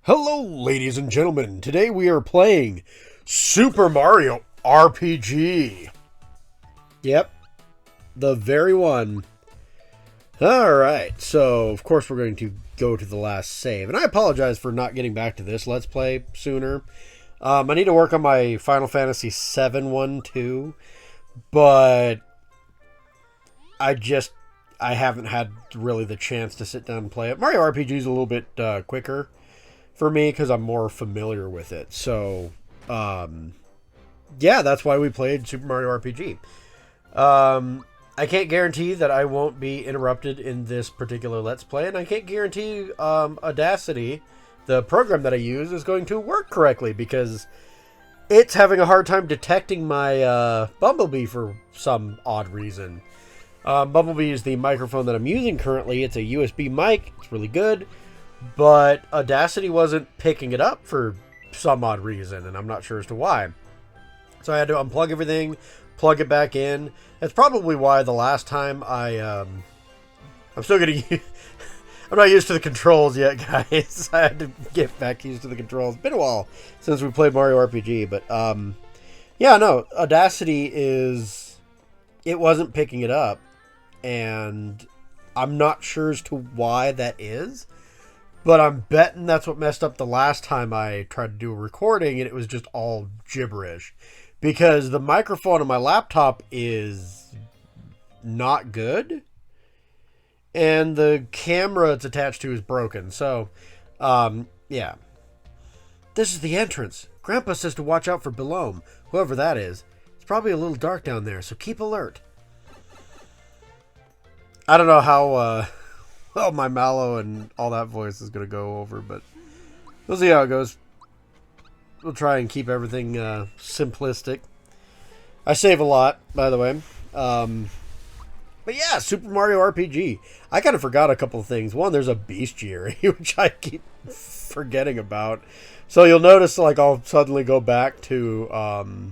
Hello, ladies and gentlemen. Today we are playing Super Mario RPG. Yep, the very one. Alright, so of course we're going to go to the last save. And I apologize for not getting back to this Let's Play sooner. I need to work on my Final Fantasy VII one too. But I haven't had really the chance to sit down and play it. Mario RPG is a little bit quicker for me because I'm more familiar with it. So, yeah, that's why we played Super Mario RPG. I can't guarantee that I won't be interrupted in this particular Let's Play, and I can't guarantee Audacity, the program that I use, is going to work correctly because it's having a hard time detecting my Bumblebee for some odd reason. Bumblebee is the microphone that I'm using currently. It's a USB mic. It's really good. But Audacity wasn't picking it up for some odd reason, and I'm not sure as to why. So I had to unplug everything, plug it back in. That's probably why the last time I'm still getting... I'm not used to the controls yet, guys. I had to get back used to the controls. It's been a while since we played Mario RPG, but yeah, no, Audacity it wasn't picking it up, and I'm not sure as to why that is. But I'm betting that's what messed up the last time I tried to do a recording, and it was just all gibberish. Because the microphone on my laptop is not good, and the camera it's attached to is broken. So, yeah. This is the entrance. Grandpa says to watch out for Belome, whoever that is. It's probably a little dark down there, so keep alert. I don't know how... well, my Mallow and all that voice is going to go over, but we'll see how it goes. We'll try and keep everything simplistic. I save a lot, by the way. But yeah, Super Mario RPG. I kind of forgot a couple of things. One, there's a bestiary, which I keep forgetting about. So you'll notice, like, I'll suddenly go back to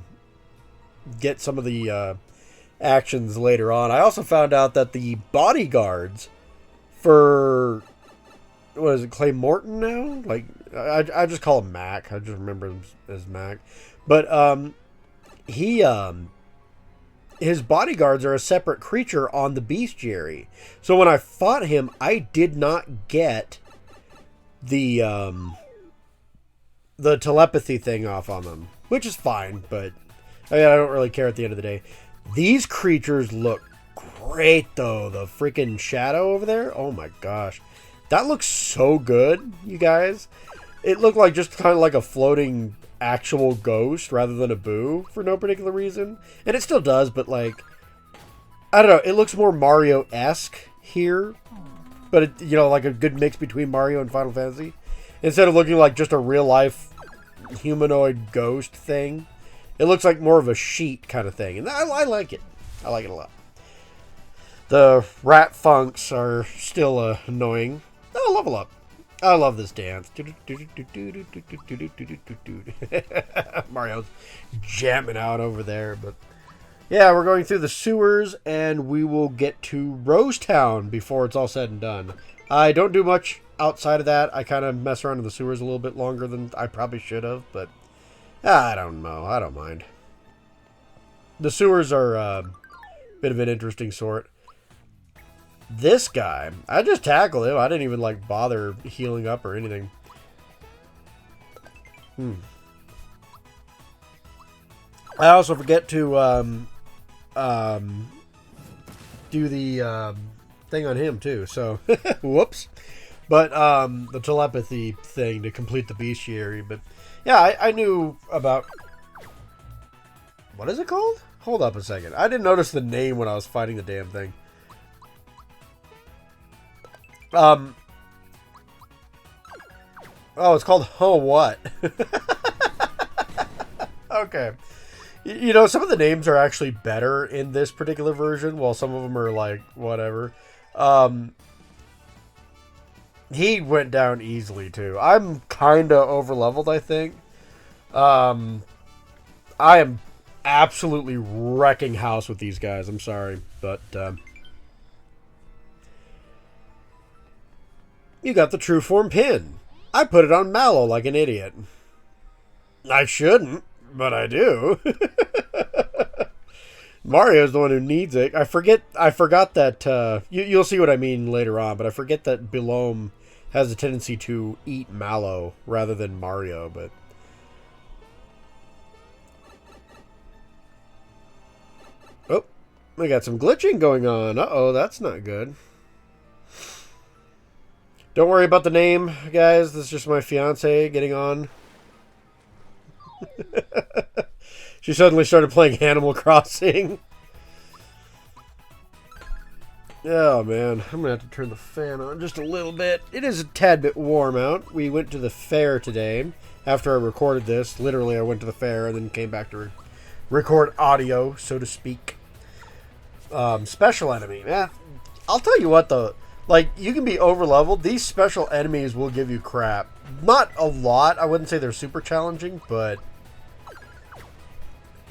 get some of the actions later on. I also found out that the bodyguards for, what is it, Clay Morton now? Like, I just call him Mac. I just remember him as Mac. But, his bodyguards are a separate creature on the bestiary. So when I fought him, I did not get the telepathy thing off on them, which is fine, but I mean, I don't really care at the end of the day. These creatures look great, though. The freaking shadow over there. Oh my gosh. That looks so good, you guys. It looked like just kind of like a floating actual ghost rather than a boo for no particular reason. And it still does, but like, I don't know. It looks more Mario-esque here. But, it, you know, like a good mix between Mario and Final Fantasy. Instead of looking like just a real-life humanoid ghost thing. It looks like more of a sheet kind of thing. And I like it. I like it a lot. The rat funks are still annoying. Oh, level up. I love this dance. Mario's jamming out over there. But yeah, we're going through the sewers, and we will get to Rose Town before it's all said and done. I don't do much outside of that. I kind of mess around in the sewers a little bit longer than I probably should have, but I don't know. I don't mind. The sewers are a bit of an interesting sort. This guy, I just tackled him. I didn't even like bother healing up or anything. I also forget to do the thing on him too. So whoops. But the telepathy thing to complete the bestiary. But yeah, I knew about, what is it called? Hold up a second. I didn't notice the name when I was fighting the damn thing. Oh, it's called what? Okay. You know, some of the names are actually better in this particular version, while some of them are like, whatever. He went down easily, too. I'm kind of over-leveled, I think. I am absolutely wrecking house with these guys. I'm sorry, but you got the true form pin. I put it on Mallow like an idiot. I shouldn't, but I do. Mario's the one who needs it. I forgot that, you'll see what I mean later on, but I forget that Belome has a tendency to eat Mallow rather than Mario, but... Oh, we got some glitching going on. Uh-oh, that's not good. Don't worry about the name, guys. This is just my fiance getting on. She suddenly started playing Animal Crossing. Oh, man. I'm going to have to turn the fan on just a little bit. It is a tad bit warm out. We went to the fair today. After I recorded this, literally I went to the fair and then came back to record audio, so to speak. Special enemy. Yeah, I'll tell you what, though. Like, you can be over-leveled. These special enemies will give you crap. Not a lot. I wouldn't say they're super challenging, but...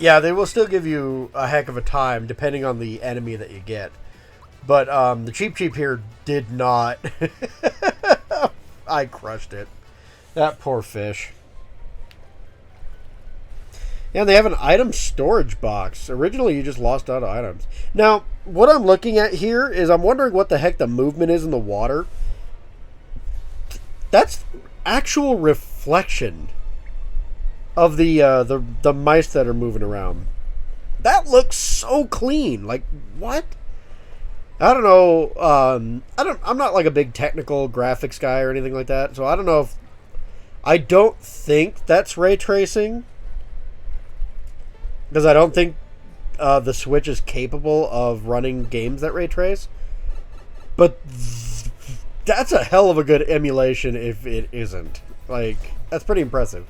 yeah, they will still give you a heck of a time, depending on the enemy that you get. But the Cheep Cheep here did not. I crushed it. That poor fish. Yeah, they have an item storage box. Originally, you just lost out of items. Now, what I'm looking at here is I'm wondering what the heck the movement is in the water. That's actual reflection of the mice that are moving around. That looks so clean. Like, what? I don't know. I'm not like a big technical graphics guy or anything like that, so I don't know if... I don't think that's ray tracing, because I don't think the Switch is capable of running games that ray trace. But that's a hell of a good emulation if it isn't. Like, that's pretty impressive.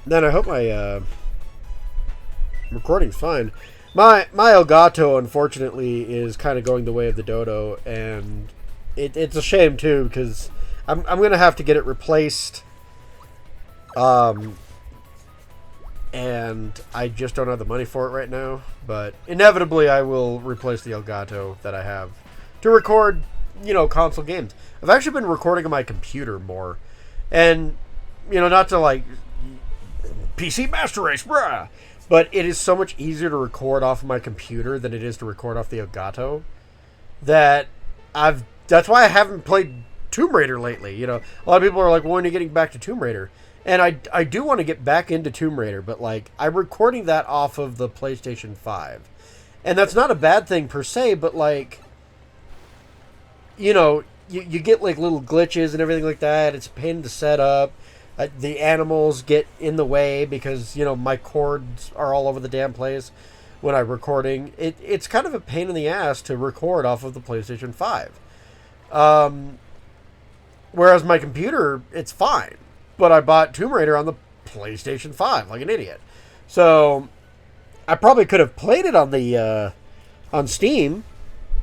Then I hope my recording's fine. My Elgato, unfortunately, is kind of going the way of the Dodo, and it's a shame too, because I'm gonna have to get it replaced. And I just don't have the money for it right now. But inevitably, I will replace the Elgato that I have to record, console games. I've actually been recording on my computer more, and not to like PC Master Race, bruh. But it is so much easier to record off of my computer than it is to record off the Elgato. That's why I haven't played Tomb Raider lately. A lot of people are like, well, when are you getting back to Tomb Raider? And I do want to get back into Tomb Raider, but like, I'm recording that off of the PlayStation 5. And that's not a bad thing per se, but like, you get like little glitches and everything like that. It's a pain to set up. The animals get in the way because, my cords are all over the damn place when I'm recording. It's kind of a pain in the ass to record off of the PlayStation 5. Whereas my computer, it's fine. But I bought Tomb Raider on the PlayStation 5 like an idiot. So I probably could have played it on Steam.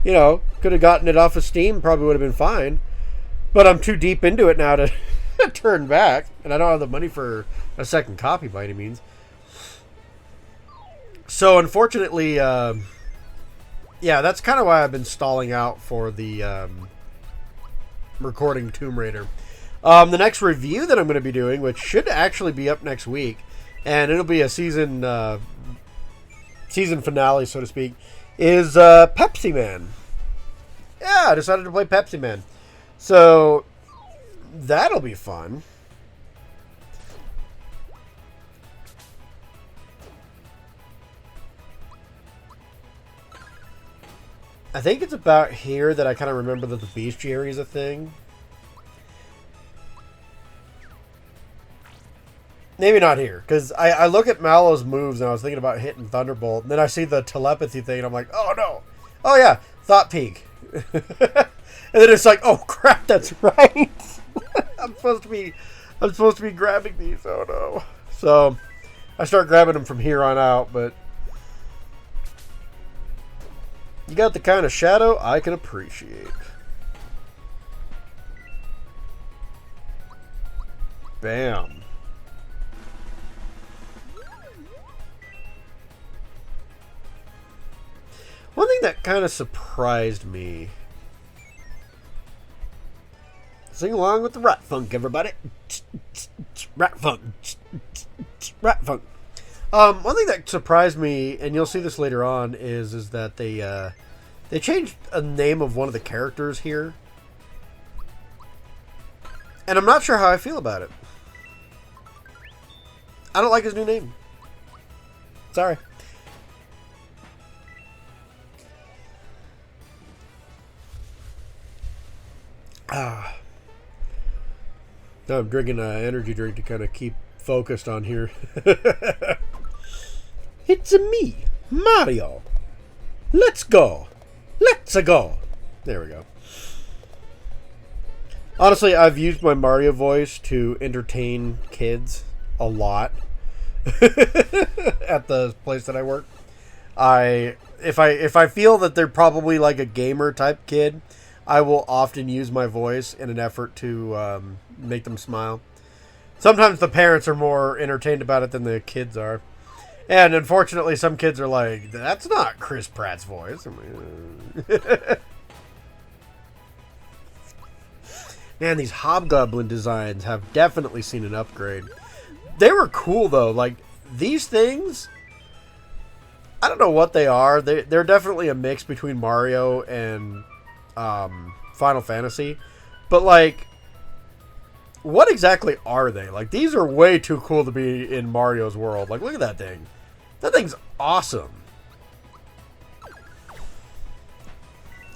Could have gotten it off of Steam, probably would have been fine. But I'm too deep into it now to turn back, and I don't have the money for a second copy by any means. So unfortunately, yeah, that's kind of why I've been stalling out for the recording Tomb Raider. The next review that I'm going to be doing, which should actually be up next week, and it'll be a season finale, so to speak, is Pepsi Man. Yeah, I decided to play Pepsi Man. So that'll be fun. I think it's about here that I kind of remember that the bestiary is a thing. Maybe not here, because I look at Mallow's moves and I was thinking about hitting Thunderbolt, and then I see the telepathy thing and I'm like, oh no. Oh yeah, Thought Peak. And then it's like, oh crap, that's right. I'm supposed to be grabbing these. Oh no. So I start grabbing them from here on out, but you got the kind of shadow I can appreciate. Bam. One thing that kind of surprised me. Sing along with the rat funk, everybody. Rat funk. Rat funk. One thing that surprised me, and you'll see this later on, is that they changed a name of one of the characters here. And I'm not sure how I feel about it. I don't like his new name. Sorry. Now I'm drinking an energy drink to kind of keep focused on here. It's me, Mario. Let's go. Let's go. There we go. Honestly, I've used my Mario voice to entertain kids a lot at the place that I work. If I feel that they're probably like a gamer type kid, I will often use my voice in an effort to make them smile. Sometimes the parents are more entertained about it than the kids are. And unfortunately, some kids are like, that's not Chris Pratt's voice. Man, these Hobgoblin designs have definitely seen an upgrade. They were cool, though. Like, these things, I don't know what they are. They're definitely a mix between Mario and Final Fantasy. But, like, what exactly are they? Like, these are way too cool to be in Mario's world. Like, look at that thing. That thing's awesome.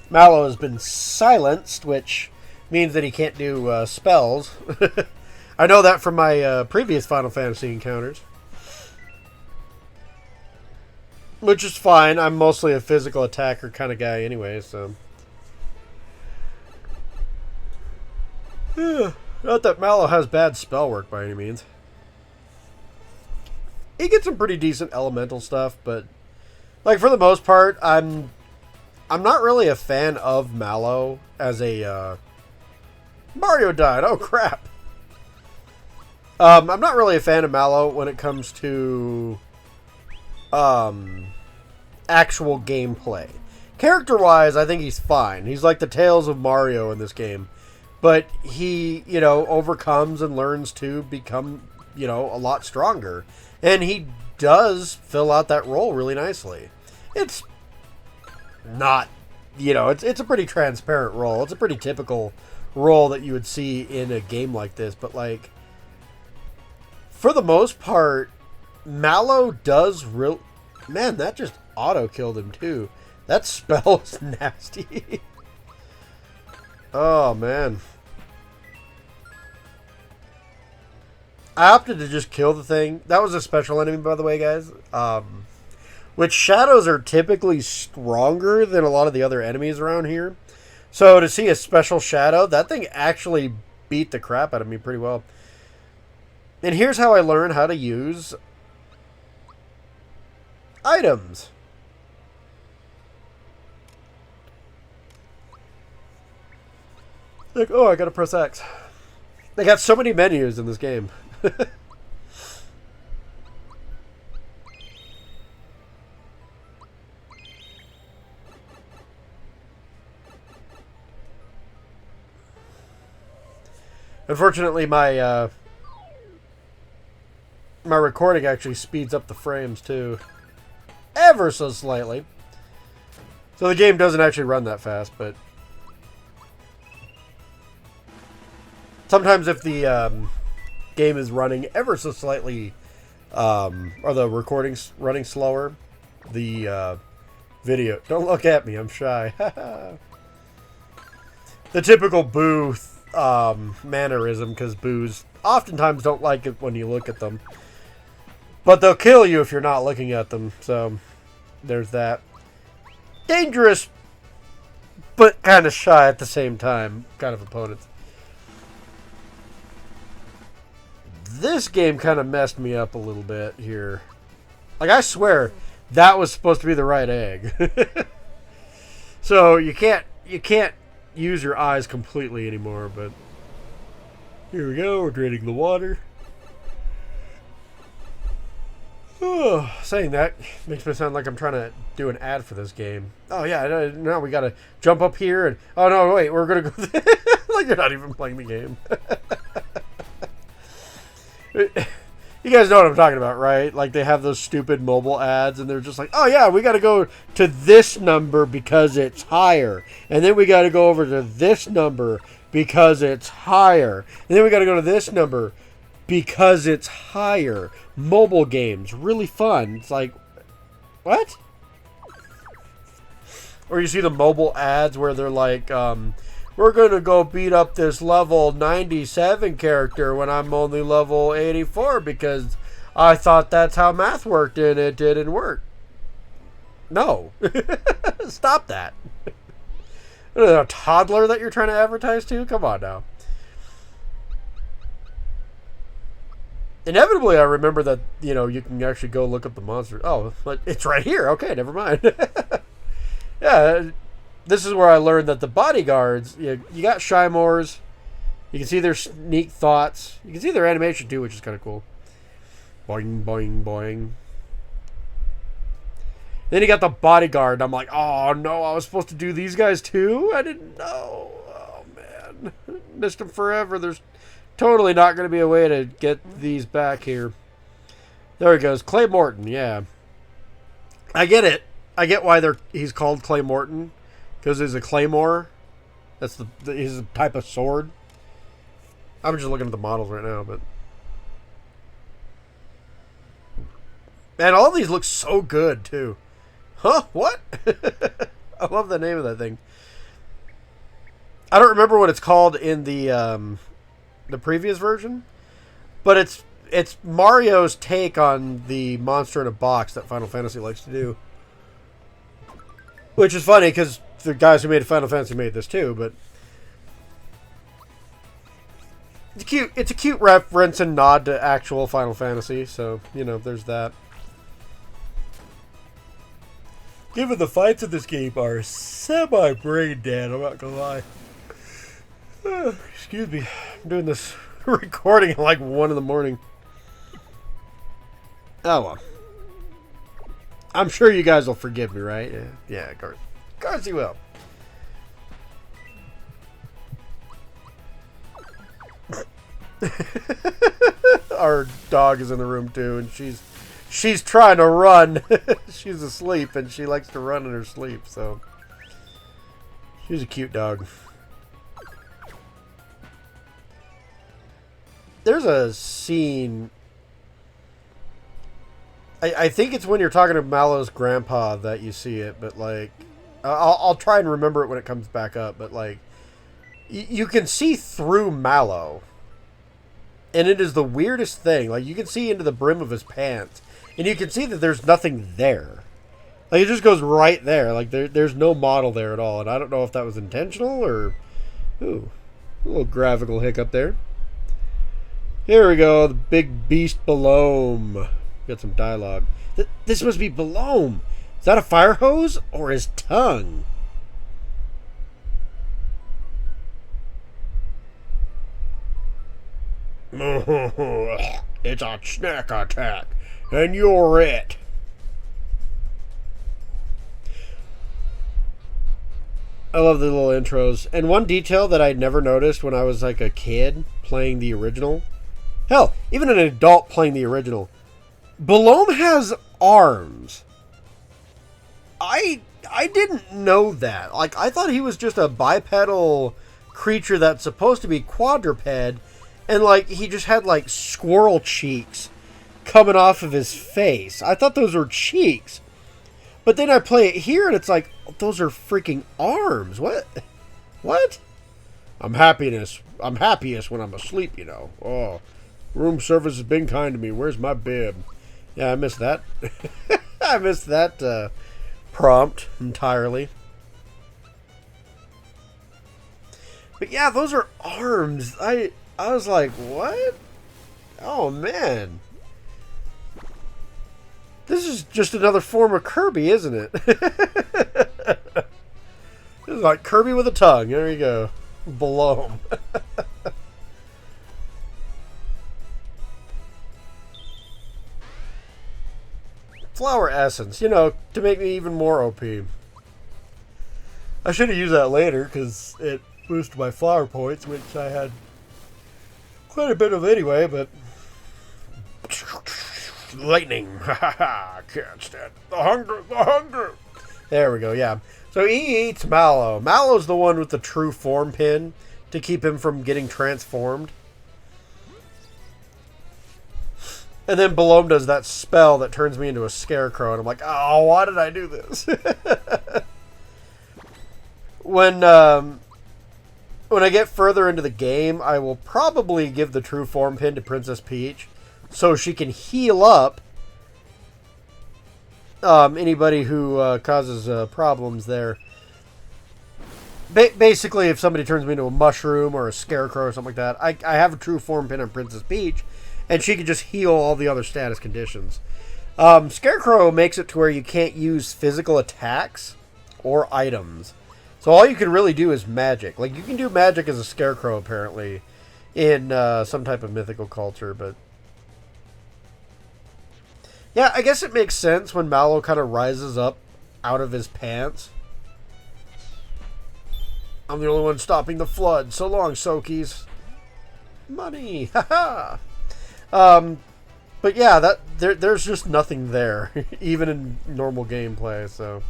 Mallow has been silenced, which means that he can't do spells. I know that from my previous Final Fantasy encounters. Which is fine. I'm mostly a physical attacker kind of guy anyway, so. Not that Mallow has bad spell work by any means. He gets some pretty decent elemental stuff, but like for the most part, I'm not really a fan of Mallow as a Mario died. Oh crap. I'm not really a fan of Mallow when it comes to actual gameplay. Character-wise, I think he's fine. He's like the Tails of Mario in this game. But he, overcomes and learns to become, a lot stronger. And he does fill out that role really nicely. It's not, it's a pretty transparent role. It's a pretty typical role that you would see in a game like this. But, like, for the most part, Mallow does Man, that just auto-killed him, too. That spell is nasty. Oh, man. I opted to just kill the thing. That was a special enemy, by the way, guys. Which shadows are typically stronger than a lot of the other enemies around here. So to see a special shadow, that thing actually beat the crap out of me pretty well. And here's how I learned how to use items. Like, oh, I gotta press X. They got so many menus in this game. Unfortunately, my recording actually speeds up the frames too, ever so slightly. So the game doesn't actually run that fast, but sometimes if the game is running ever so slightly, or the recording's running slower, the video... Don't look at me, I'm shy. The typical Boo mannerism, because Boos oftentimes don't like it when you look at them. But they'll kill you if you're not looking at them, so there's that. Dangerous, but kind of shy at the same time, kind of opponents. This game kind of messed me up a little bit here. Like, I swear, that was supposed to be the right egg. So, you can't use your eyes completely anymore, but here we go, we're draining the water. Saying that makes me sound like I'm trying to do an ad for this game. Oh yeah, now we gotta jump up here and oh no, wait, we're gonna go. Like you're not even playing the game. You guys know what I'm talking about, right? Like they have those stupid mobile ads, and they're just like, oh yeah, we gotta go to this number because it's higher, and then we gotta go over to this number because it's higher, and then we gotta go to this number because it's higher. Mobile games, really fun. It's like, what? Or you see the mobile ads where they're like, we're going to go beat up this level 97 character when I'm only level 84 because I thought that's how math worked and it didn't work. No. Stop that. A toddler that you're trying to advertise to? Come on now. Inevitably, I remember that, you know, you can actually go look up the monster. Oh, but it's right here. Okay, never mind. Yeah, this is where I learned that the bodyguards, you got Shymores. You can see their sneak thoughts. You can see their animation, too, which is kind of cool. Boing, boing, boing. Then you got the bodyguard. I'm like, oh, no, I was supposed to do these guys, too? I didn't know. Oh, man. Missed them forever. There's totally not going to be a way to get these back here. There he goes. Clay Morton, yeah. I get it. I get why he's called Clay Morton. Because there's a claymore. That's he's a type of sword. I'm just looking at the models right now, but... Man, all these look so good, too. Huh? What? I love the name of that thing. I don't remember what it's called in the previous version, but it's Mario's take on the monster in a box that Final Fantasy likes to do. Which is funny because the guys who made Final Fantasy made this too, but it's cute. It's a cute reference and nod to actual Final Fantasy, so you know there's that. Given the fights in this game are semi-brain dead, I'm not gonna lie. Excuse me, I'm doing this recording at like 1 in the morning. Oh well. I'm sure you guys will forgive me, right? Yeah, of course you will. Our dog is in the room too, and she's trying to run. She's asleep, and she likes to run in her sleep, so she's a cute dog. There's a scene. I think it's when you're talking to Mallow's grandpa that you see it, but like, I'll try and remember it when it comes back up. But like, you can see through Mallow, and it is the weirdest thing. Like, you can see into the brim of his pants, and you can see that there's nothing there. Like, it just goes right there. Like, there's no model there at all, and I don't know if that was intentional or, ooh, a little graphical hiccup there. Here we go, the big beast Belome. Got some dialogue. This must be Belome. Is that a fire hose or his tongue? It's a snack attack, and you're it. I love the little intros. And one detail that I'd never noticed when I was like a kid playing the original. Hell, even an adult playing the original. Belome has arms. I didn't know that. Like, I thought he was just a bipedal creature that's supposed to be quadruped, and like he just had like squirrel cheeks coming off of his face. I thought those were cheeks. But then I play it here and it's like, those are freaking arms. What? What? I'm happiest when I'm asleep, you know. Oh, room service has been kind to me. Where's my bib? Yeah, I missed that. I missed that prompt entirely. But yeah, those are arms. I was like, what? Oh, man. This is just another form of Kirby, isn't it? This is like Kirby with a tongue. There you go. Belome. flower essence, you know, to make me even more OP. I should have used that later because it boosted my flower points, which I had quite a bit of anyway, but... Lightning! Ha ha ha! Can't stand the hunger! The hunger! There we go, yeah. So he eats Mallow. Mallow's the one with the true form pin to keep him from getting transformed. And then Belome does that spell that turns me into a scarecrow, and I'm like, oh, why did I do this? When I get further into the game, I will probably give the true form pin to Princess Peach so she can heal up anybody who causes problems there. Basically, if somebody turns me into a mushroom or a scarecrow or something like that, I have a true form pin on Princess Peach, and she can just heal all the other status conditions. Scarecrow makes it to where you can't use physical attacks or items. So all you can really do is magic. Like, you can do magic as a scarecrow, apparently, in some type of mythical culture, but... Yeah, I guess it makes sense when Mallow kind of rises up out of his pants. I'm the only one stopping the flood. So long, Sokies. Money! Haha! But yeah, there's just nothing there, even in normal gameplay, so...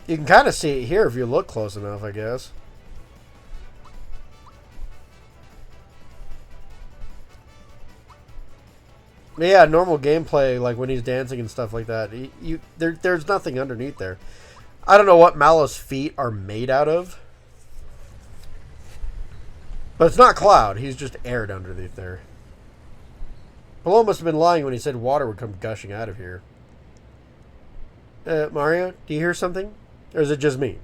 You can kind of see it here if you look close enough, I guess. But yeah, normal gameplay, like when he's dancing and stuff like that, there's nothing underneath there. I don't know what Mallow's feet are made out of. But it's not Cloud. He's just aired underneath there. Belome must have been lying when he said water would come gushing out of here. Mario, do you hear something? Or is it just me?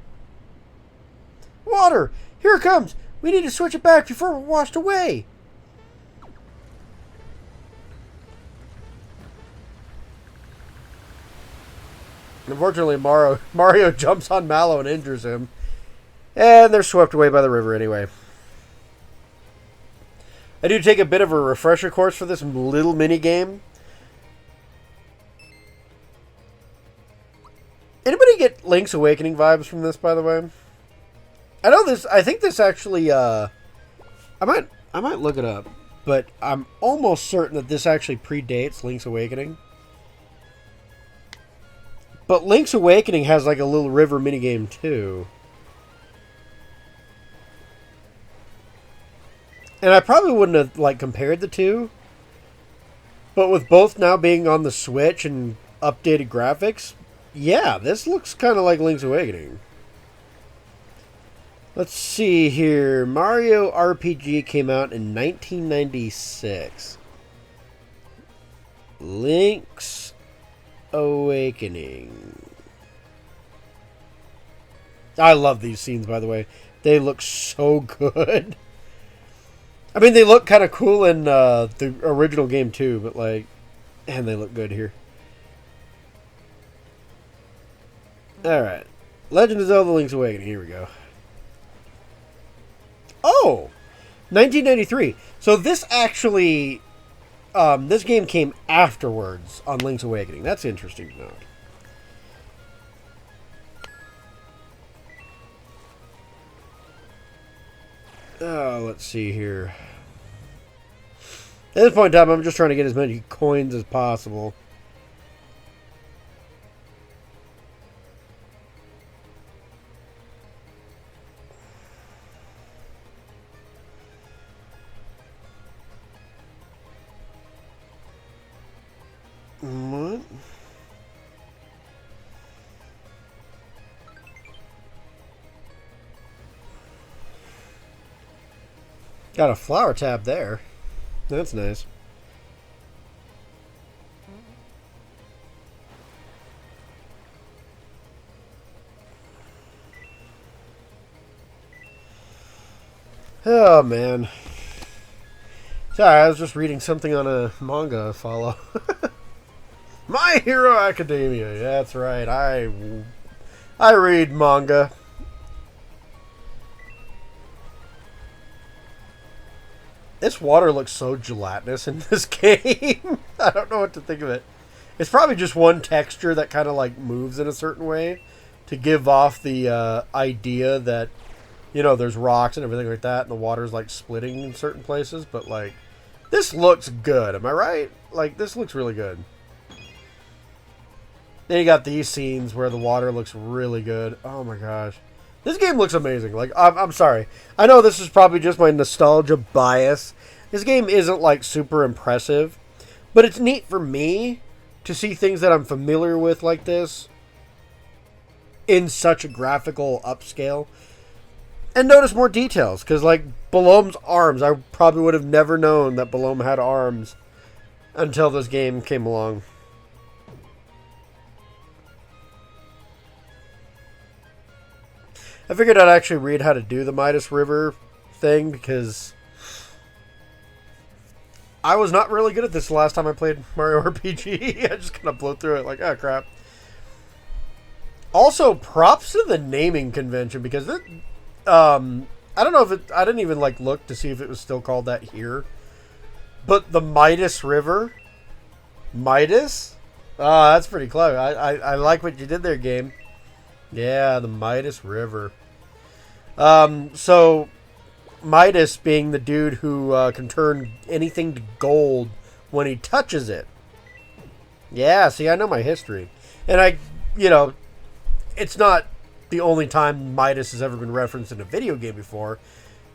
Water! Here it comes! We need to switch it back before we're washed away! Unfortunately, Mario jumps on Mallow and injures him. And they're swept away by the river anyway. I do take a bit of a refresher course for this little mini game. Anybody get Link's Awakening vibes from this, by the way? I know this. I think this actually. I might look it up, but I'm almost certain that this actually predates Link's Awakening. But Link's Awakening has like a little river minigame too. And I probably wouldn't have like compared the two. But with both now being on the Switch and updated graphics, yeah, this looks kind of like Link's Awakening. Let's see here. Mario RPG came out in 1996. Link's Awakening. I love these scenes, by the way. They look so good. I mean, they look kind of cool in the original game too, but like, and they look good here. Alright. Legend of Zelda Link's Awakening. Here we go. Oh! 1993. So this actually... this game came afterwards on Link's Awakening. That's interesting to note. Let's see here. At this point in time, I'm just trying to get as many coins as possible. What? Got a flower tab there. That's nice. Oh, man. Sorry, I was just reading something on a manga I follow. My Hero Academia. Yeah, that's right. I read manga. This water looks so gelatinous in this game. I don't know what to think of it. It's probably just one texture that kind of like moves in a certain way to give off the idea that, you know, there's rocks and everything like that, and the water's like splitting in certain places. But like, this looks good. Am I right? Like, this looks really good. Then you got these scenes where the water looks really good. Oh my gosh. This game looks amazing. Like, I'm sorry. I know this is probably just my nostalgia bias. This game isn't like super impressive, but it's neat for me to see things that I'm familiar with like this in such a graphical upscale. And notice more details, because like Belome's arms, I probably would have never known that Belome had arms until this game came along. I figured I'd actually read how to do the Midas River thing, because I was not really good at this the last time I played Mario RPG. I just kind of blew through it like, oh crap. Also, props to the naming convention, because it, I don't know if it, I didn't even like look to see if it was still called that here, but the Midas River, Midas, that's pretty clever. I like what you did there, game. Yeah, the Midas River. So Midas being the dude who can turn anything to gold when he touches it. Yeah, see, I know my history, and I, you know, it's not the only time Midas has ever been referenced in a video game before.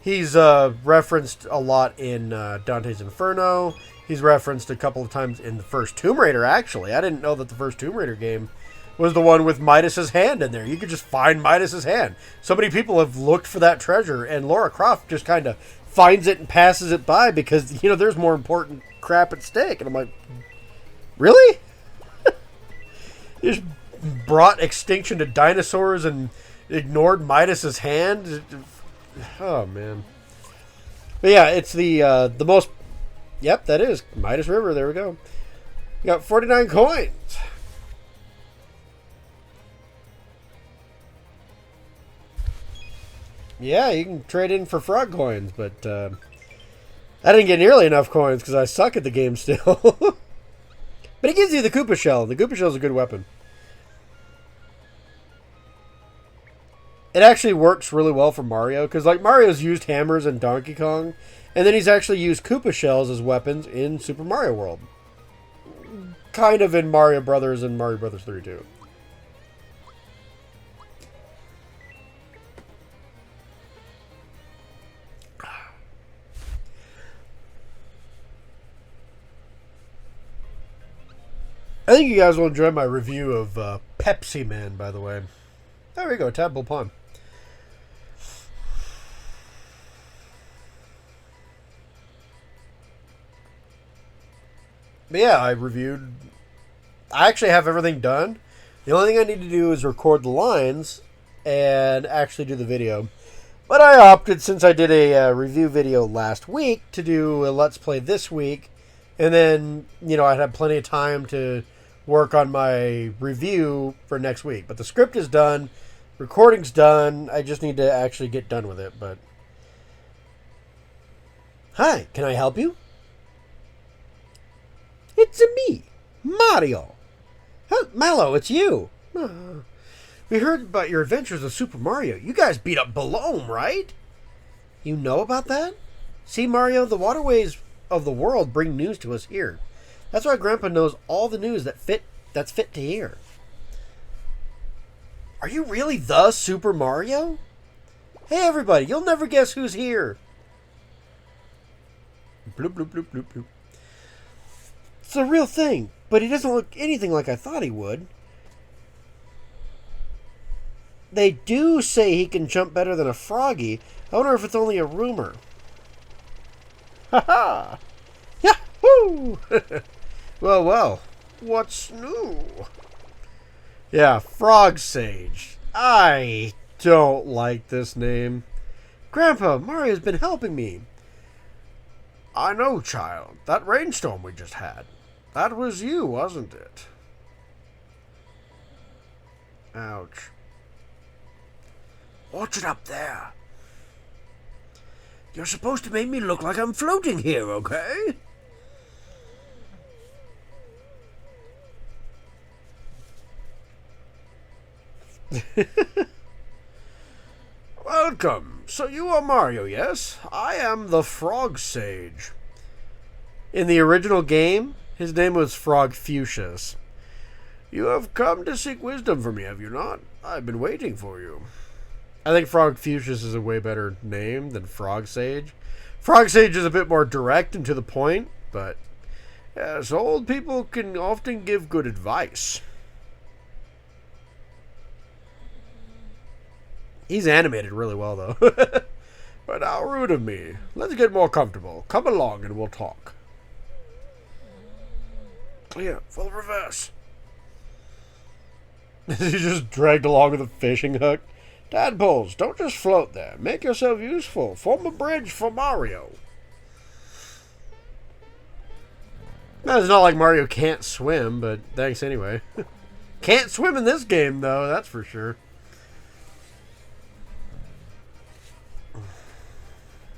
He's referenced a lot in Dante's Inferno. He's referenced a couple of times in the first Tomb Raider, actually. I didn't know that the first Tomb Raider game was the one with Midas's hand in there. You could just find Midas's hand. So many people have looked for that treasure, and Lara Croft just kind of finds it and passes it by because, you know, there's more important crap at stake. And I'm like, really? You just brought extinction to dinosaurs and ignored Midas's hand? Oh, man. But yeah, it's the most... Yep, that is Midas River. There we go. You got 49 coins. Yeah, you can trade in for frog coins, but I didn't get nearly enough coins because I suck at the game still. But it gives you the Koopa Shell. The Koopa Shell is a good weapon. It actually works really well for Mario, because like Mario's used hammers in Donkey Kong, and then he's actually used Koopa Shells as weapons in Super Mario World. Kind of in Mario Brothers and Mario Brothers 3 too. I think you guys will enjoy my review of Pepsi Man, by the way. There we go, Tadpole Pond. But yeah, I actually have everything done. The only thing I need to do is record the lines and actually do the video. But I opted, since I did a review video last week, to do a Let's Play this week. And then, you know, I'd have plenty of time to work on my review for next week. But the script is done. Recording's done. I just need to actually get done with it. But hi, can I help you? It's me, Mario. Mallow, it's you. We heard about your adventures with Super Mario. You guys beat up Belome, right? You know about that? See, Mario, the waterways of the world bring news to us here. That's why Grandpa knows all the news that's fit to hear. Are you really the Super Mario? Hey, everybody, you'll never guess who's here. Bloop, bloop, bloop, bloop, bloop. It's a real thing, but he doesn't look anything like I thought he would. They do say he can jump better than a froggy. I wonder if it's only a rumor. Ha ha! Yahoo! Well, well, what's new? Yeah, Frog Sage. I don't like this name. Grandpa, Mario's been helping me. I know, child. That rainstorm we just had. That was you, wasn't it? Ouch. Watch it up there. You're supposed to make me look like I'm floating here, okay? Welcome. So you are Mario, yes? I am the Frog Sage. In the original game, his name was Frog Fuchsius. You have come to seek wisdom from me, have you not? I've been waiting for you. I think Frog Fuchsius is a way better name than Frog Sage. Frog Sage is a bit more direct and to the point, but yes, old people can often give good advice. He's animated really well, though. But how rude of me. Let's get more comfortable. Come along and we'll talk. Yeah, full reverse. He's just dragged along with a fishing hook. Tadpoles, don't just float there. Make yourself useful. Form a bridge for Mario. Now, it's not like Mario can't swim, but thanks anyway. Can't swim in this game, though, that's for sure.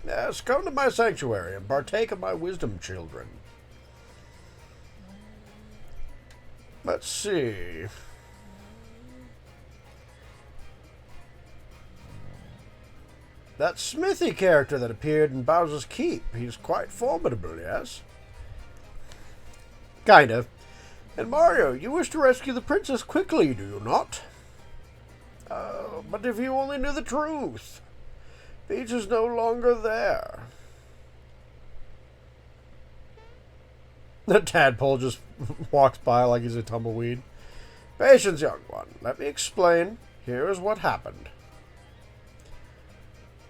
Yes, come to my sanctuary and partake of my wisdom, children. Let's see. That Smithy character that appeared in Bowser's Keep, he's quite formidable, yes? Kind of. And Mario, you wish to rescue the princess quickly, do you not? But if you only knew the truth. Peach is no longer there. The tadpole just walks by like he's a tumbleweed. Patience, young one. Let me explain. Here is what happened.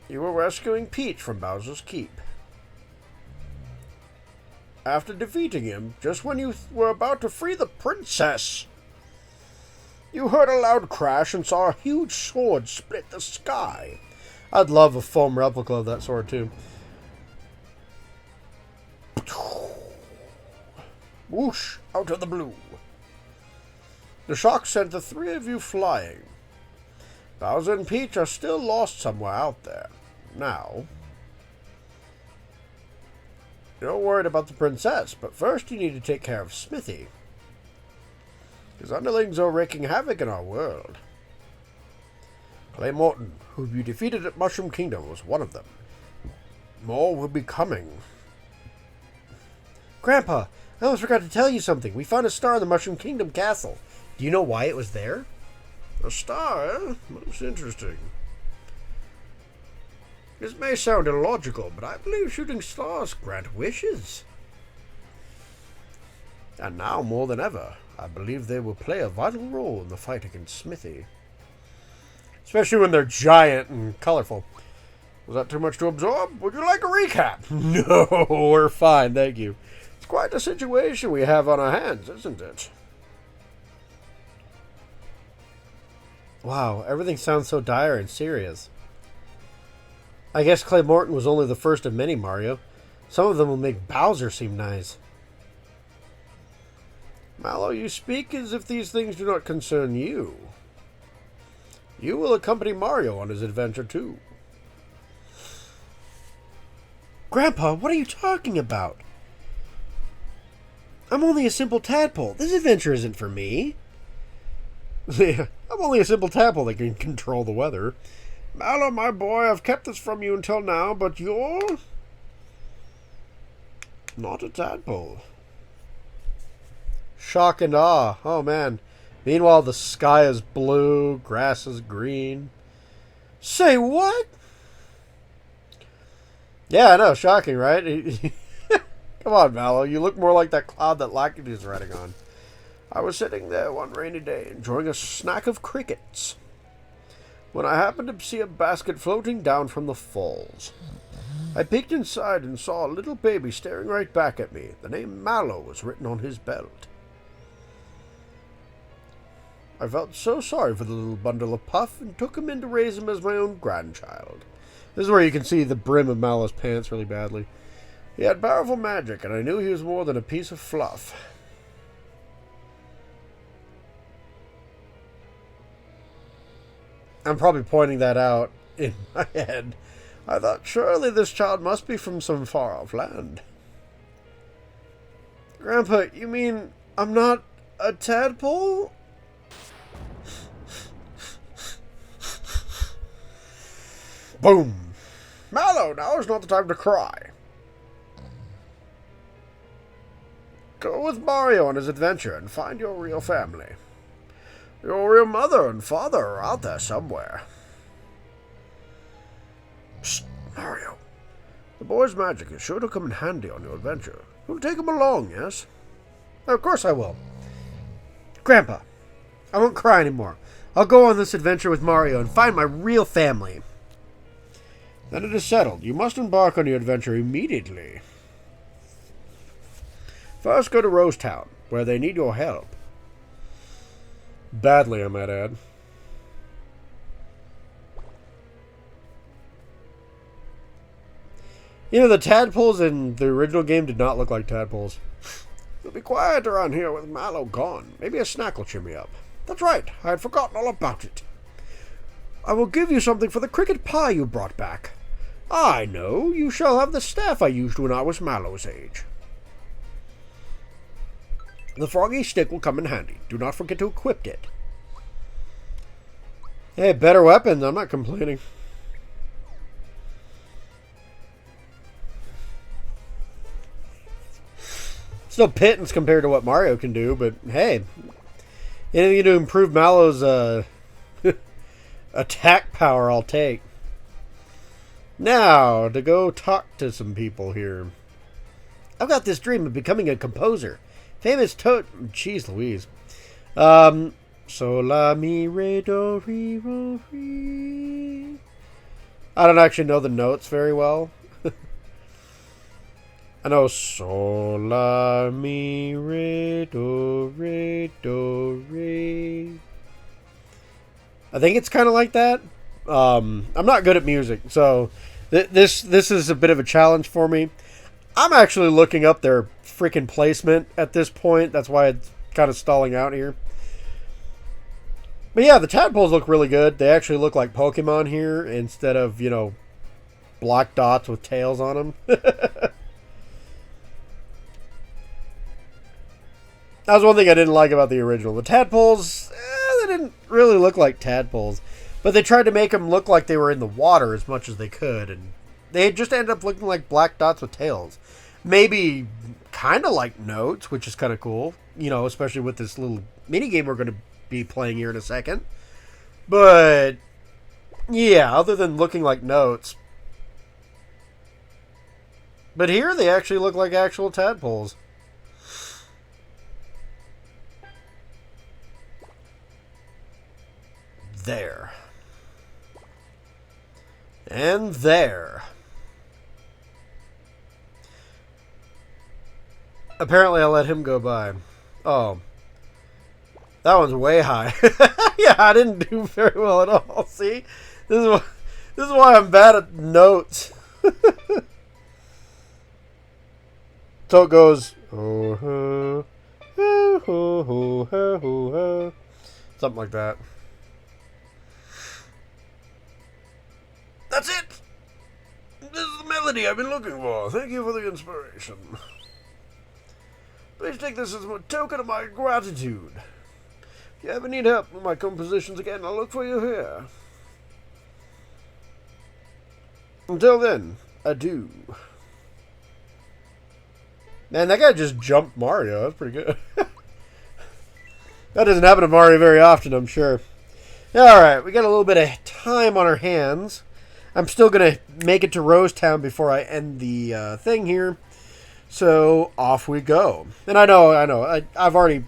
You were rescuing Peach from Bowser's Keep. After defeating him, just when you were about to free the princess, you heard a loud crash and saw a huge sword split the sky. I'd love a foam replica of that sword, too. Whoosh, out of the blue. The shock sent the three of you flying. Bowser and Peach are still lost somewhere out there. Now, you're worried about the princess, but first you need to take care of Smithy. His underlings are wreaking havoc in our world. Clay Morton, who you defeated at Mushroom Kingdom, was one of them. More will be coming. Grandpa, I almost forgot to tell you something. We found a star in the Mushroom Kingdom castle. Do you know why it was there? A star, eh? Most interesting. This may sound illogical, but I believe shooting stars grant wishes. And now, more than ever, I believe they will play a vital role in the fight against Smithy. Especially when they're giant and colorful. Was that too much to absorb? Would you like a recap? No, we're fine, thank you. It's quite a situation we have on our hands, isn't it? Wow, everything sounds so dire and serious. I guess Clay Morton was only the first of many, Mario. Some of them will make Bowser seem nice. Mallow, you speak as if these things do not concern you. You will accompany Mario on his adventure, too. Grandpa, what are you talking about? I'm only a simple tadpole. This adventure isn't for me. I'm only a simple tadpole that can control the weather. Mallow, my boy, I've kept this from you until now, but you're not a tadpole. Shock and awe. Oh, man. Meanwhile, the sky is blue, grass is green. Say what? Yeah, I know. Shocking, right? Come on, Mallow. You look more like that cloud that Lackey is riding on. I was sitting there one rainy day, enjoying a snack of crickets, when I happened to see a basket floating down from the falls. I peeked inside and saw a little baby staring right back at me. The name Mallow was written on his belt. I felt so sorry for the little bundle of puff and took him in to raise him as my own grandchild. This is where you can see the brim of Mallow's pants really badly. He had powerful magic, and I knew he was more than a piece of fluff. I'm probably pointing that out in my head. I thought, surely this child must be from some far-off land. Grandpa, you mean I'm not a tadpole? Boom! Mallow, now is not the time to cry. Go with Mario on his adventure and find your real family. Your real mother and father are out there somewhere. Psst, Mario. The boy's magic is sure to come in handy on your adventure. You'll take him along, yes? Of course I will. Grandpa, I won't cry anymore. I'll go on this adventure with Mario and find my real family. Then it is settled. You must embark on your adventure immediately. First, go to Rose Town, where they need your help. Badly, I might add. You know, the tadpoles in the original game did not look like tadpoles. It'll be quiet around here with Mallow gone. Maybe a snack will cheer me up. That's right, I had forgotten all about it. I will give you something for the cricket pie you brought back. I know, you shall have the staff I used when I was Mallow's age. The froggy stick will come in handy. Do not forget to equip it. Hey, better weapons. I'm not complaining. Still pittance compared to what Mario can do, but hey. Anything to improve Mallow's attack power, I'll take. Now, to go talk to some people here. I've got this dream of becoming a composer. Famous Jeez Louise. So la mi re do re ro re. I don't actually know the notes very well. I know so la mi re do re. I think it's kind of like that. I'm not good at music, so this is a bit of a challenge for me. I'm actually looking up their freaking placement at this point. That's why it's kind of stalling out here. But yeah, the tadpoles look really good. They actually look like Pokemon here instead of, you know, black dots with tails on them. That was one thing I didn't like about the original. The tadpoles, they didn't really look like tadpoles. But they tried to make them look like they were in the water as much as they could. And they just ended up looking like black dots with tails. Maybe kind of like notes, which is kind of cool. You know, especially with this little mini game we're going to be playing here in a second. But yeah, other than looking like notes. But here they actually look like actual tadpoles. There. And there. Apparently I let him go by. Oh. That one's way high. Yeah, I didn't do very well at all. See? This is why I'm bad at notes. So it goes something like that. That's it! This is the melody I've been looking for. Thank you for the inspiration. Please take this as a token of my gratitude. If you ever need help with my compositions again, I'll look for you here. Until then, adieu. Man, that guy just jumped Mario. That's pretty good. That doesn't happen to Mario very often, I'm sure. Alright, we got a little bit of time on our hands. I'm still going to make it to Rose Town before I end the thing here. So, off we go. And I know. I've already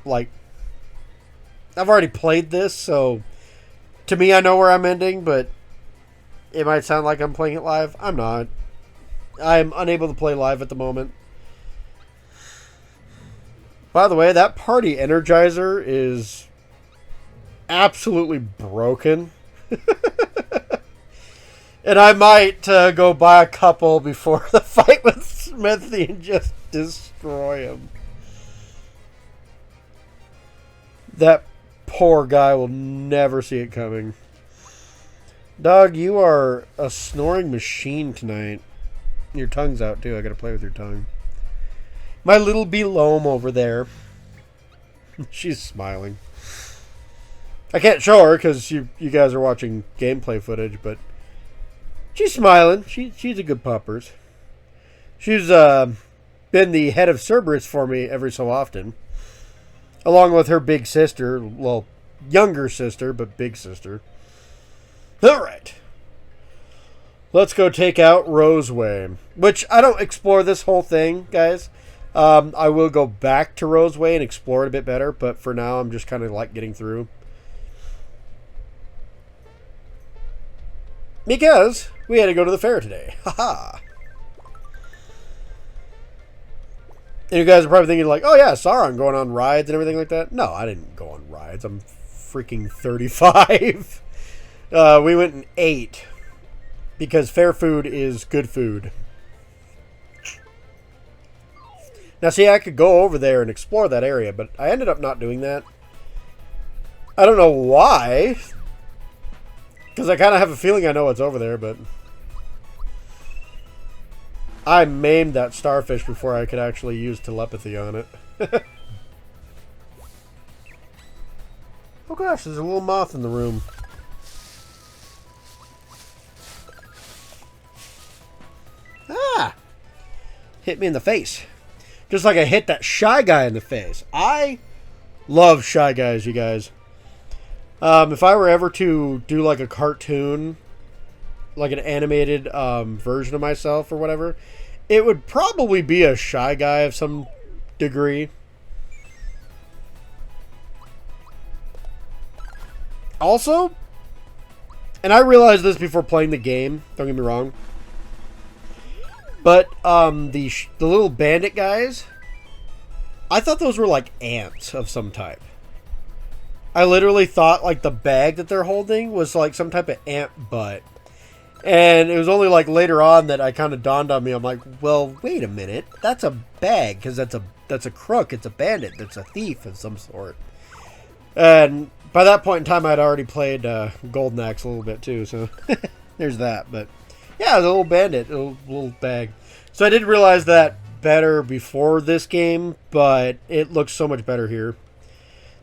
played this, so to me, I know where I'm ending, but it might sound like I'm playing it live. I'm not. I'm unable to play live at the moment. By the way, that party energizer is absolutely broken. And I might go buy a couple before the fight with Smithy and just destroy him. That poor guy will never see it coming. Dog, you are a snoring machine tonight. Your tongue's out too. I gotta play with your tongue. My little Belome over there. She's smiling. I can't show her because you guys are watching gameplay footage, but She's smiling. She's a good puppers. She's been the head of Cerberus for me every so often. Along with her big sister. Well, younger sister, but big sister. Alright. Let's go take out Roseway. Which, I don't explore this whole thing, guys. I will go back to Roseway and explore it a bit better. But for now, I'm just kind of like getting through. Because we had to go to the fair today. Haha. And you guys are probably thinking like, oh yeah, Sauron going on rides and everything like that. No, I didn't go on rides. I'm freaking 35. We went and ate. Because fair food is good food. Now see, I could go over there and explore that area, but I ended up not doing that. I don't know why. Because I kind of have a feeling I know what's over there, but... I maimed that starfish before I could actually use telepathy on it. Oh gosh, there's a little moth in the room. Ah! Hit me in the face. Just like I hit that Shy Guy in the face. I love Shy Guys, you guys. If I were ever to do like a cartoon, like an animated version of myself or whatever, it would probably be a Shy Guy of some degree. Also, and I realized this before playing the game, don't get me wrong, but the little bandit guys, I thought those were like ants of some type. I literally thought like the bag that they're holding was like some type of ant butt. And it was only like later on that I kind of dawned on me. I'm like, well, wait a minute. That's a bag, because that's a crook. It's a bandit. That's a thief of some sort. And by that point in time, I'd already played Golden Axe a little bit too. So there's that. But yeah, the little bandit, a little bag. So I didn't realize that better before this game, but it looks so much better here.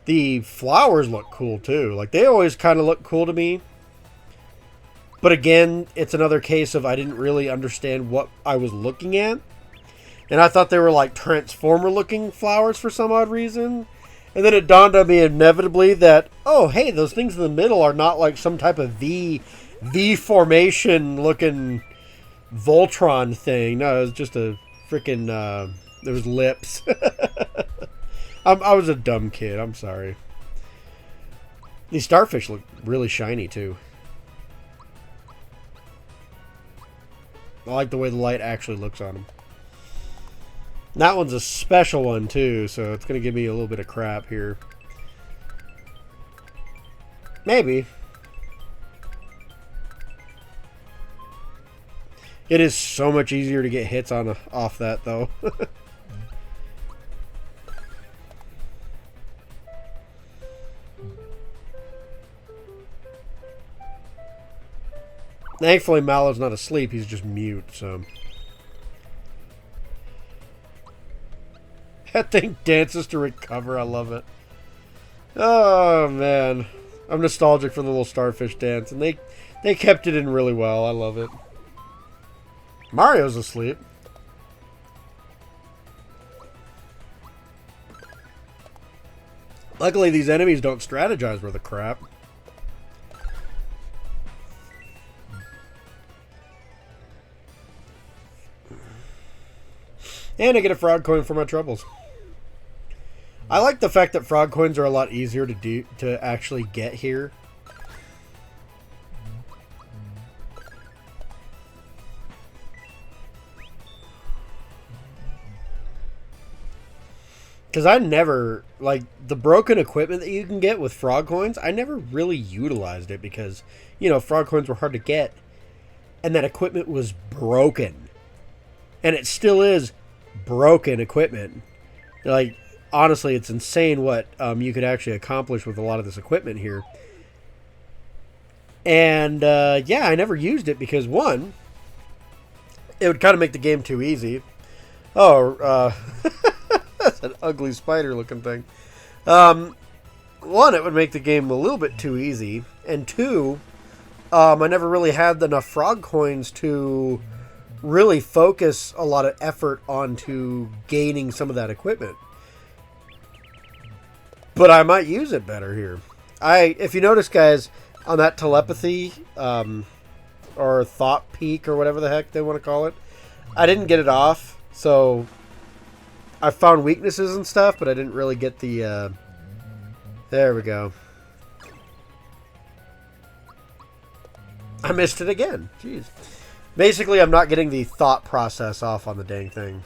The flowers look cool too. Like, they always kind of look cool to me. But again, it's another case of I didn't really understand what I was looking at. And I thought they were like Transformer-looking flowers for some odd reason. And then it dawned on me inevitably that, oh, hey, those things in the middle are not like some type of V formation-looking Voltron thing. No, it was just a freaking, there was lips. I was a dumb kid. I'm sorry. These starfish look really shiny, too. I like the way the light actually looks on them. That one's a special one, too, so it's going to give me a little bit of crap here. Maybe. It is so much easier to get hits on off that, though. Thankfully, Mallow's not asleep. He's just mute, so... That thing dances to recover. I love it. Oh, man. I'm nostalgic for the little starfish dance, and they kept it in really well. I love it. Mario's asleep. Luckily, these enemies don't strategize worth a crap. And I get a frog coin for my troubles. I like the fact that frog coins are a lot easier to actually get here. Because I never, like, the broken equipment that you can get with frog coins, I never really utilized it because, you know, frog coins were hard to get. And that equipment was broken. And it still is broken equipment. Like, honestly, it's insane what you could actually accomplish with a lot of this equipment here. And, yeah, I never used it because, one, it would kind of make the game too easy. Oh, that's an ugly spider-looking thing. One, it would make the game a little bit too easy. And two, I never really had enough frog coins to really focus a lot of effort onto gaining some of that equipment. But I might use it better here. If you notice, guys, on that telepathy, or thought peak, or whatever the heck they want to call it, I didn't get it off, so I found weaknesses and stuff, but I didn't really get the, there we go. I missed it again. Jeez. Basically, I'm not getting the thought process off on the dang thing.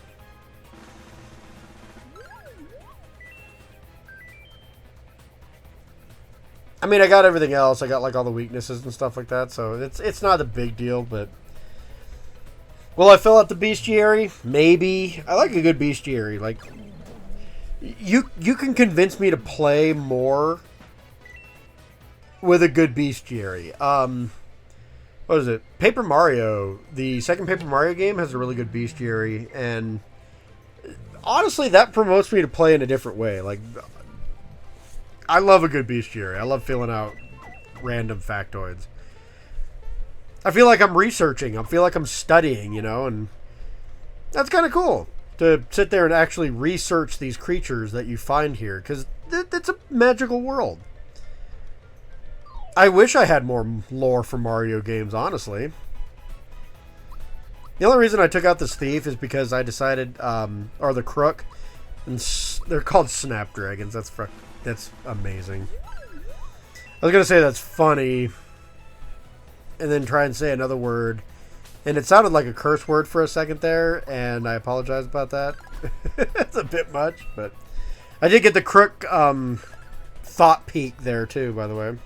I mean, I got everything else. I got like all the weaknesses and stuff like that, so it's not a big deal, but will I fill out the bestiary? Maybe. I like a good bestiary. Like you can convince me to play more with a good bestiary. What is it? Paper Mario. The second Paper Mario game has a really good bestiary, and honestly, that promotes me to play in a different way. Like, I love a good bestiary. I love filling out random factoids. I feel like I'm researching. I feel like I'm studying, you know, and that's kind of cool to sit there and actually research these creatures that you find here, because it's a magical world. I wish I had more lore for Mario games, honestly. The only reason I took out this thief is because I decided, or the crook, and they're called snapdragons. That's amazing. I was going to say that's funny, and then try and say another word, and it sounded like a curse word for a second there, and I apologize about that. It's a bit much, but I did get the crook thought peak there too, by the way.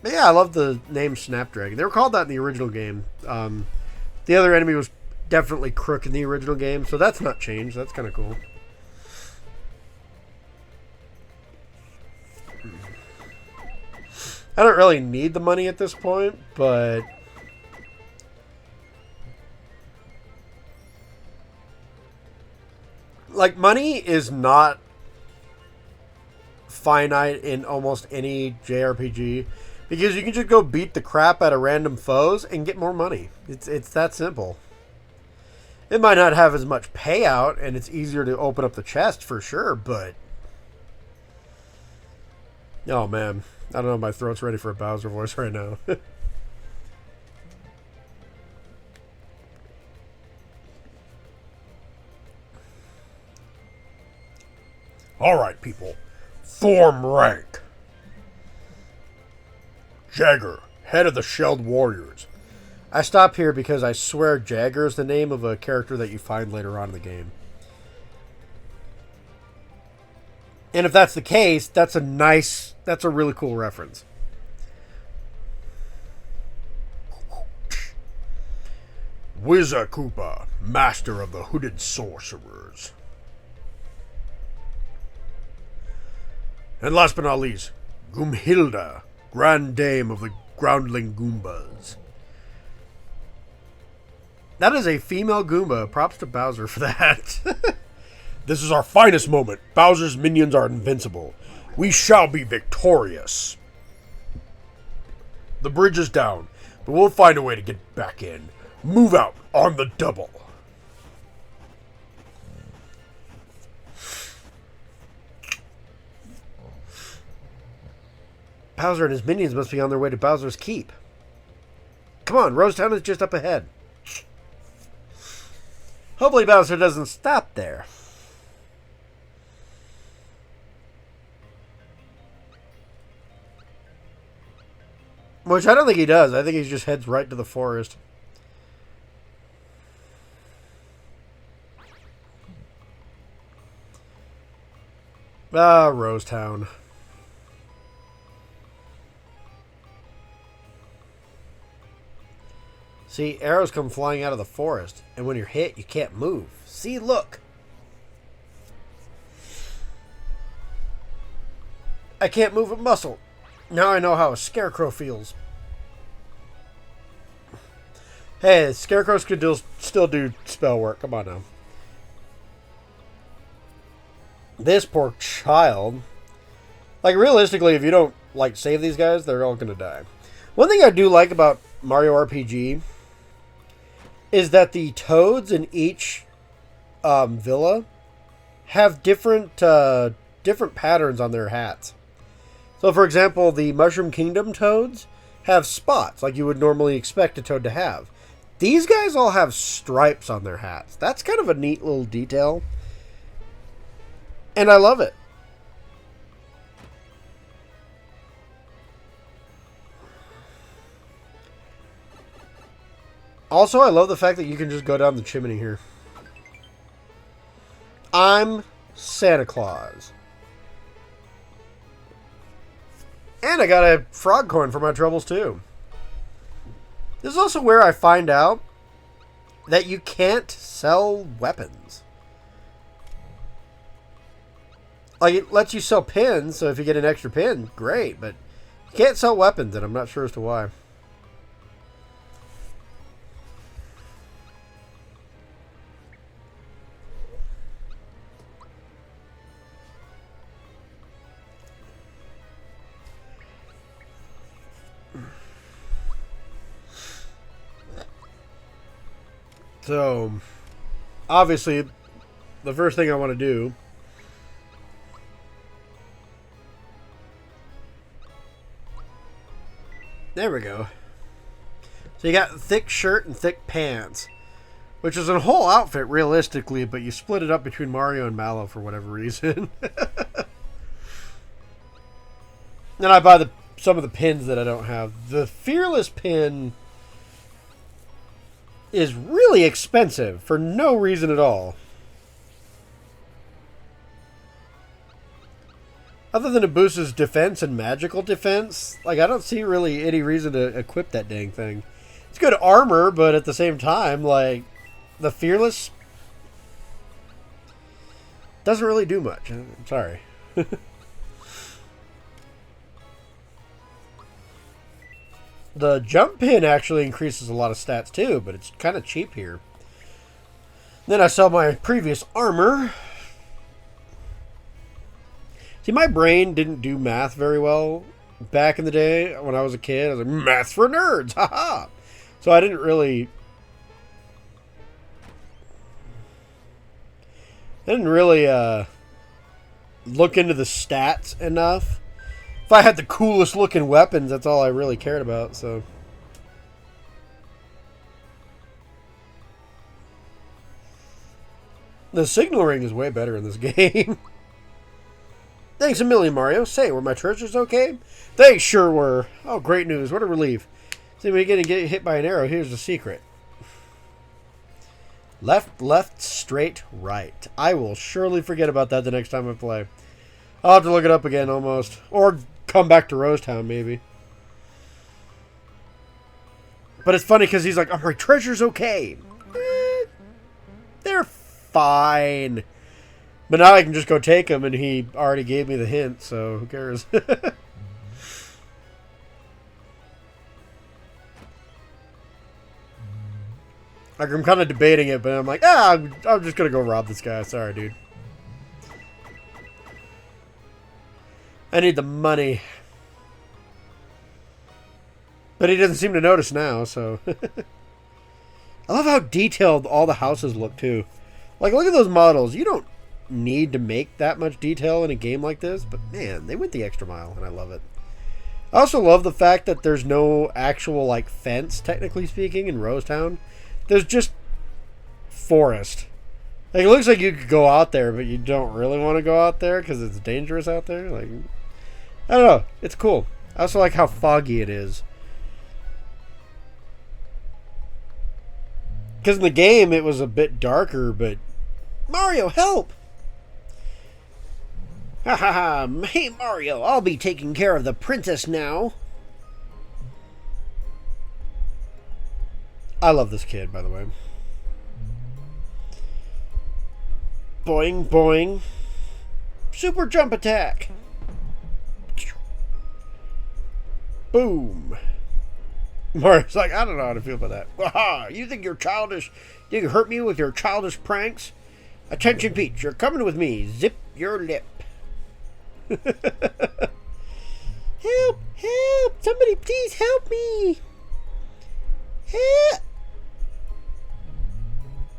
But yeah, I love the name Snapdragon. They were called that in the original game. The other enemy was definitely Crook in the original game, so that's not changed. That's kind of cool. I don't really need the money at this point, but like, money is not finite in almost any JRPG, because you can just go beat the crap out of random foes and get more money. It's that simple. It might not have as much payout, and it's easier to open up the chest for sure, but oh man, I don't know, my throat's ready for a Bowser voice right now. Alright, people. Form rank. Jagger, head of the Shelled Warriors. I stop here because I swear Jagger is the name of a character that you find later on in the game. And if that's the case, that's a really cool reference. Wizza Koopa, master of the hooded sorcerers. And last but not least, Goomhilda, Grand Dame of the Groundling Goombas. That is a female Goomba. Props to Bowser for that. This is our finest moment. Bowser's minions are invincible. We shall be victorious. The bridge is down, but we'll find a way to get back in. Move out on the double. Bowser and his minions must be on their way to Bowser's Keep. Come on, Rosetown is just up ahead. Hopefully Bowser doesn't stop there. Which I don't think he does. I think he just heads right to the forest. Ah, Rosetown. See, arrows come flying out of the forest, and when you're hit, you can't move. See, look. I can't move a muscle. Now I know how a scarecrow feels. Hey, scarecrows could still do spell work. Come on now. This poor child. Like, realistically, if you don't, like, save these guys, they're all going to die. One thing I do like about Mario RPG is that the toads in each villa have different patterns on their hats. So, for example, the Mushroom Kingdom toads have spots, like you would normally expect a toad to have. These guys all have stripes on their hats. That's kind of a neat little detail. And I love it. Also, I love the fact that you can just go down the chimney here. I'm Santa Claus. And I got a frog coin for my troubles, too. This is also where I find out that you can't sell weapons. Like, it lets you sell pins, so if you get an extra pin, great. But you can't sell weapons, and I'm not sure as to why. So, obviously, the first thing I want to do there we go. So you got thick shirt and thick pants, which is a whole outfit realistically, but you split it up between Mario and Mallow for whatever reason. Then I buy some of the pins that I don't have. The Fearless pin is really expensive for no reason at all. Other than it boosts his defense and magical defense, like, I don't see really any reason to equip that dang thing. It's good armor, but at the same time, like, the Fearless doesn't really do much. I'm sorry. The jump pin actually increases a lot of stats too, but it's kind of cheap here. Then I sell my previous armor. See, my brain didn't do math very well back in the day when I was a kid. I was like, math for nerds, haha. So I didn't really look into the stats enough. If I had the coolest looking weapons, that's all I really cared about, so. The signal ring is way better in this game. Thanks a million, Mario. Say, were my treasures okay? They sure were. Oh, great news. What a relief. See, when you're going to get hit by an arrow, here's the secret. Left, left, straight, right. I will surely forget about that the next time I play. I'll have to look it up again almost. Or come back to Rose Town, maybe. But it's funny because he's like, oh, my treasure's okay. They're fine. But now I can just go take them, and he already gave me the hint, so who cares? Like, I'm kind of debating it, but I'm like, I'm just going to go rob this guy. Sorry, dude. I need the money. But he doesn't seem to notice now, so. I love how detailed all the houses look, too. Like, look at those models. You don't need to make that much detail in a game like this, but man, they went the extra mile, and I love it. I also love the fact that there's no actual, like, fence, technically speaking, in Rose Town. There's just forest. Like, it looks like you could go out there, but you don't really want to go out there because it's dangerous out there. Like, I don't know. It's cool. I also like how foggy it is. Because in the game, it was a bit darker, but... Mario, help! Ha ha ha! Hey, Mario, I'll be taking care of the princess now. I love this kid, by the way. Boing, boing. Super jump attack. Boom. Mario's like, I don't know how to feel about that. Aha! You think you're childish? You can hurt me with your childish pranks? Attention, Peach, you're coming with me. Zip your lip. Help! Somebody please help me! Help!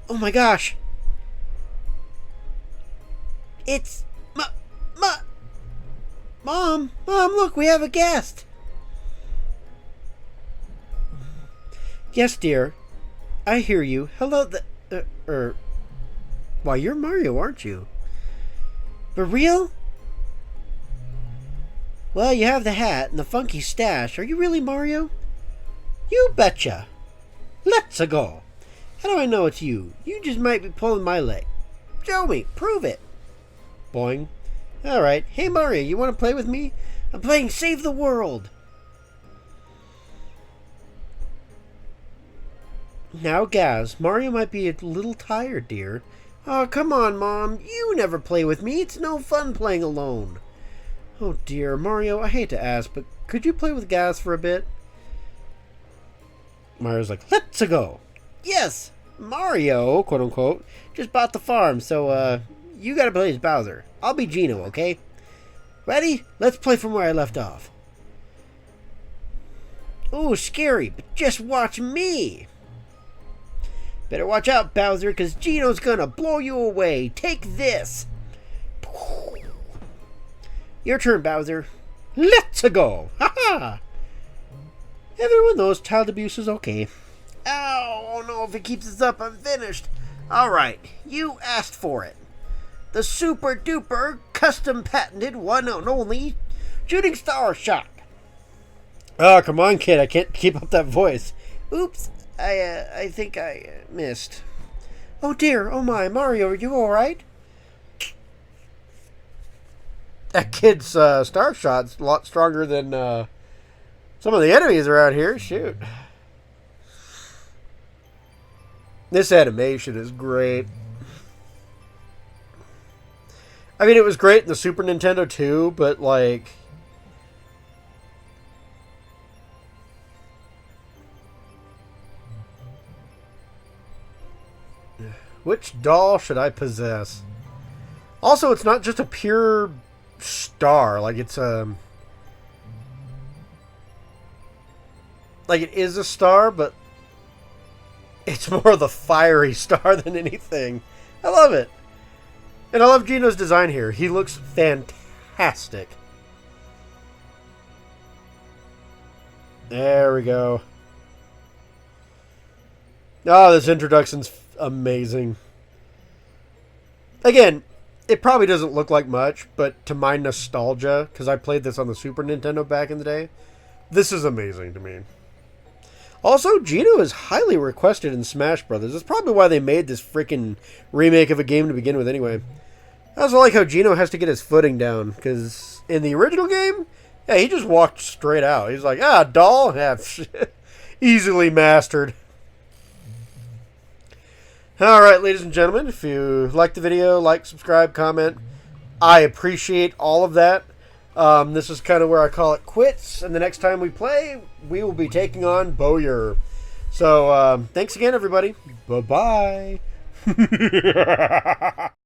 Oh my gosh! It's... Mom! Mom, look, we have a guest! Yes, dear. I hear you. Hello, why, you're Mario, aren't you? For real? Well, you have the hat and the funky stash. Are you really Mario? You betcha. Let's go. How do I know it's you? You just might be pulling my leg. Show me. Prove it. Boing. Alright. Hey, Mario, you want to play with me? I'm playing Save the World. Now, Gaz, Mario might be a little tired, dear. Oh, come on, Mom. You never play with me. It's no fun playing alone. Oh, dear. Mario, I hate to ask, but could you play with Gaz for a bit? Mario's like, let's go. Yes, Mario, quote unquote, just bought the farm, so, you gotta play as Bowser. I'll be Geno, okay? Ready? Let's play from where I left off. Ooh, scary, but just watch me. Better watch out, Bowser, because Geno's gonna blow you away. Take this. Your turn, Bowser. Let's go. Ha ha. Everyone knows child abuse is okay. Ow, oh no, if it keeps us up, I'm finished. Alright, you asked for it. The super duper custom patented one and only shooting star shot. Oh, come on, kid, I can't keep up that voice. Oops, I think I missed. Oh dear, oh my, Mario, are you alright? That kid's star shot's a lot stronger than some of the enemies around here. Shoot. This animation is great. I mean, it was great in the Super Nintendo too, but like... Which doll should I possess? Also, it's not just a pure star. Like, it's like, it is a star, but it's more of the fiery star than anything. I love it. And I love Geno's design here. He looks fantastic. There we go. Oh, this introduction's amazing. Again, it probably doesn't look like much, but to my nostalgia, because I played this on the Super Nintendo back in the day, this is amazing to me. Also, Geno is highly requested in Smash Brothers. That's probably why they made this freaking remake of a game to begin with anyway. I also like how Geno has to get his footing down, because in the original game, yeah, he just walked straight out. He's like, ah, doll? Yeah, easily mastered. Alright, ladies and gentlemen, if you liked the video, like, subscribe, comment. I appreciate all of that. This is kind of where I call it quits, and the next time we play, we will be taking on Bowyer. So, thanks again, everybody. Bye-bye.